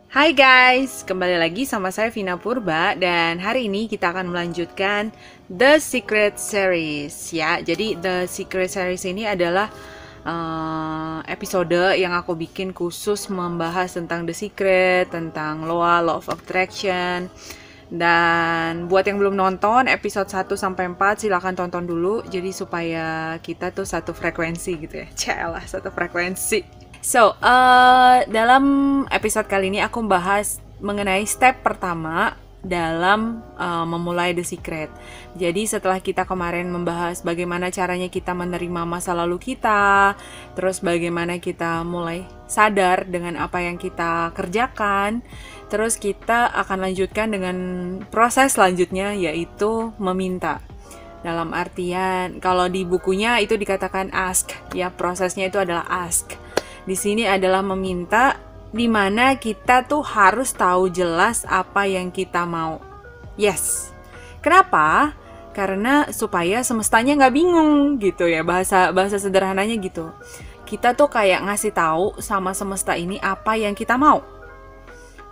Hai guys, kembali lagi sama saya Vina Purba dan hari ini kita akan melanjutkan The Secret Series ya. Jadi The Secret Series ini adalah episode yang aku bikin khusus membahas tentang The Secret, tentang Law of Attraction. Dan buat yang belum nonton episode 1 sampai 4 silahkan tonton dulu. Jadi supaya kita tuh satu frekuensi gitu ya. Cialah, satu frekuensi. Dalam episode kali ini aku bahas mengenai step pertama dalam memulai The Secret. Jadi setelah kita kemarin membahas bagaimana caranya kita menerima masa lalu kita, terus bagaimana kita mulai sadar dengan apa yang kita kerjakan, terus kita akan lanjutkan dengan proses selanjutnya yaitu meminta. Dalam artian kalau di bukunya itu dikatakan ask, ya prosesnya itu adalah ask. Di sini adalah meminta, di mana kita tuh harus tahu jelas apa yang kita mau. Yes. Kenapa? Karena supaya semestanya nggak bingung gitu ya, bahasa sederhananya gitu. Kita tuh kayak ngasih tahu sama semesta ini apa yang kita mau.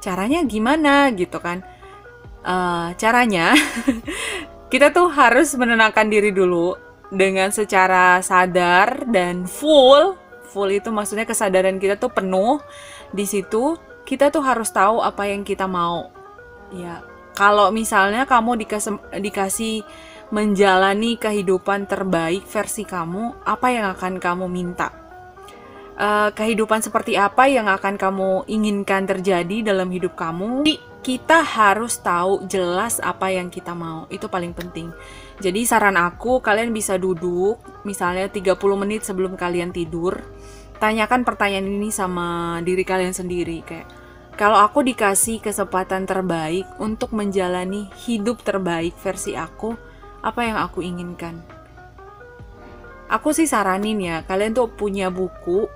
Caranya gimana gitu kan? Caranya kita tuh harus menenangkan diri dulu dengan secara sadar dan full itu maksudnya kesadaran kita tuh penuh. Di situ kita tuh harus tahu apa yang kita mau. Ya, kalau misalnya kamu dikasih menjalani kehidupan terbaik versi kamu, apa yang akan kamu minta? Kehidupan seperti apa yang akan kamu inginkan terjadi dalam hidup kamu? Kita harus tahu jelas apa yang kita mau. Itu paling penting. Jadi saran aku, kalian bisa duduk misalnya 30 menit sebelum kalian tidur. Tanyakan pertanyaan ini sama diri kalian sendiri, kayak kalau aku dikasih kesempatan terbaik untuk menjalani hidup terbaik versi aku, apa yang aku inginkan? Aku sih saranin ya, kalian tuh punya buku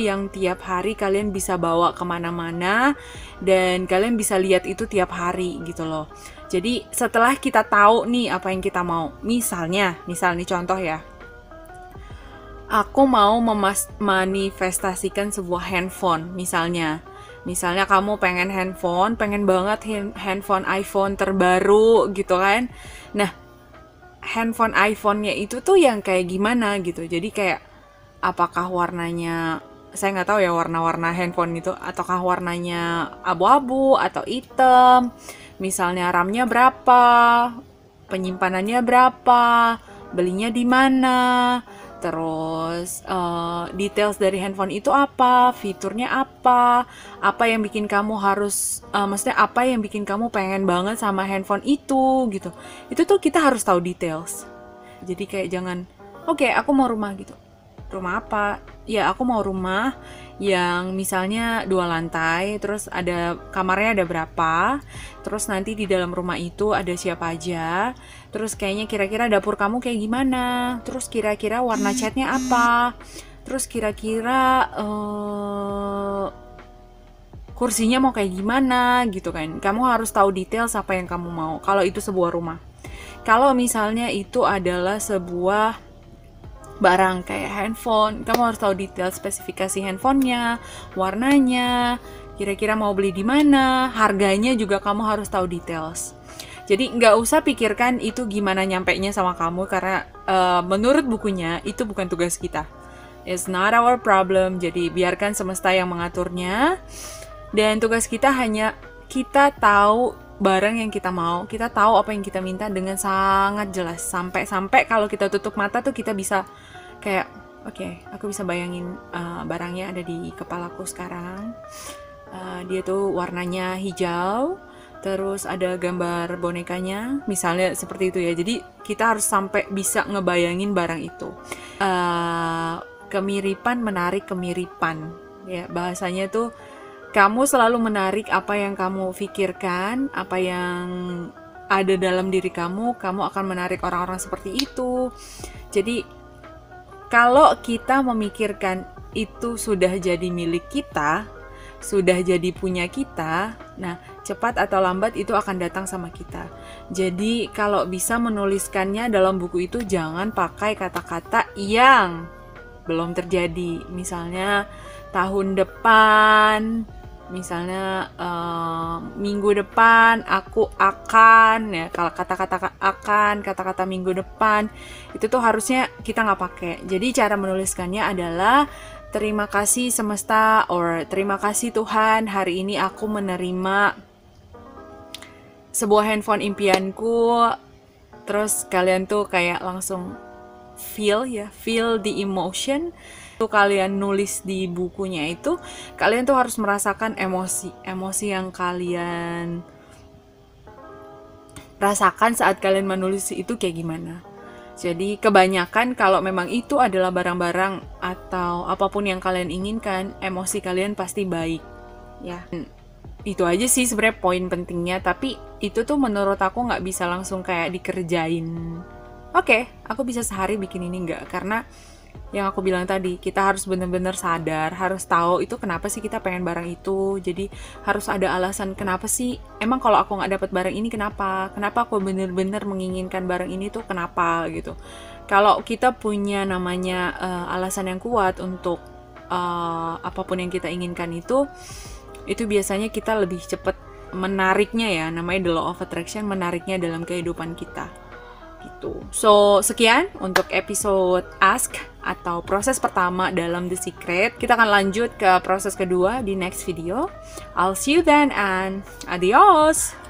yang tiap hari kalian bisa bawa kemana-mana dan kalian bisa lihat itu tiap hari gitu loh. Jadi setelah kita tahu nih apa yang kita mau, misal nih contoh ya, aku mau manifestasikan sebuah handphone misalnya kamu pengen banget handphone iPhone terbaru gitu kan. Nah, handphone iPhone-nya itu tuh yang kayak gimana gitu. Jadi kayak apakah warnanya, saya nggak tahu ya warna-warna handphone itu, ataukah warnanya abu-abu atau hitam, misalnya RAM-nya berapa, penyimpanannya berapa, belinya di mana, terus details dari handphone itu apa, fiturnya apa yang bikin kamu harus, maksudnya apa yang bikin kamu pengen banget sama handphone itu gitu. Itu tuh kita harus tahu details. Jadi kayak jangan, oke, aku mau rumah gitu. Rumah apa? Ya aku mau rumah yang misalnya 2 lantai, terus ada kamarnya ada berapa, terus nanti di dalam rumah itu ada siapa aja, terus kayaknya kira-kira dapur kamu kayak gimana, terus kira-kira warna catnya apa, terus kira-kira kursinya mau kayak gimana gitu kan. Kamu harus tahu detail apa yang kamu mau kalau itu sebuah rumah. Kalau misalnya itu adalah sebuah barang kayak handphone, kamu harus tahu detail spesifikasi handphonenya, warnanya, kira-kira mau beli di mana, harganya juga kamu harus tahu details. Jadi nggak usah pikirkan itu gimana nyampainya sama kamu, karena menurut bukunya itu bukan tugas kita. It's not our problem. Jadi biarkan semesta yang mengaturnya. Dan tugas kita hanya kita tahu barang yang kita mau, kita tahu apa yang kita minta dengan sangat jelas. Sampai kalau kita tutup mata tuh kita bisa kayak, oke, aku bisa bayangin barangnya ada di kepalaku sekarang. Dia tuh warnanya hijau, terus ada gambar bonekanya, misalnya seperti itu ya. Jadi kita harus sampai bisa ngebayangin barang itu. Kemiripan menarik kemiripan, ya bahasanya tuh. Kamu selalu menarik apa yang kamu pikirkan, apa yang ada dalam diri kamu akan menarik orang-orang seperti itu. Jadi, kalau kita memikirkan itu sudah jadi milik kita, sudah jadi punya kita, nah cepat atau lambat itu akan datang sama kita. Jadi, kalau bisa menuliskannya dalam buku itu jangan pakai kata-kata yang belum terjadi. Misalnya, tahun depan Misalnya minggu depan aku akan, ya kalau kata-kata akan, kata-kata minggu depan itu tuh harusnya kita nggak pakai. Jadi cara menuliskannya adalah terima kasih semesta, or terima kasih Tuhan, hari ini aku menerima sebuah handphone impianku. Terus kalian tuh kayak langsung feel the emotion. Tuh kalian nulis di bukunya itu, kalian tuh harus merasakan emosi yang kalian rasakan saat kalian menulis itu kayak gimana. Jadi kebanyakan kalau memang itu adalah barang-barang atau apapun yang kalian inginkan, emosi kalian pasti baik, ya. Itu aja sih sebenarnya poin pentingnya, tapi itu tuh menurut aku nggak bisa langsung kayak dikerjain. Oke, aku bisa sehari bikin ini nggak, karena yang aku bilang tadi, kita harus benar-benar sadar, harus tahu itu kenapa sih kita pengen barang itu. Jadi harus ada alasan kenapa sih, emang kalau aku nggak dapat barang ini kenapa aku benar-benar menginginkan barang ini tuh kenapa gitu. Kalau kita punya namanya alasan yang kuat untuk apapun yang kita inginkan itu biasanya kita lebih cepat menariknya, ya, namanya the law of attraction, menariknya dalam kehidupan kita gitu. So, sekian untuk episode Ask atau proses pertama dalam The Secret. Kita akan lanjut ke proses kedua di next video. I'll see you then and adios!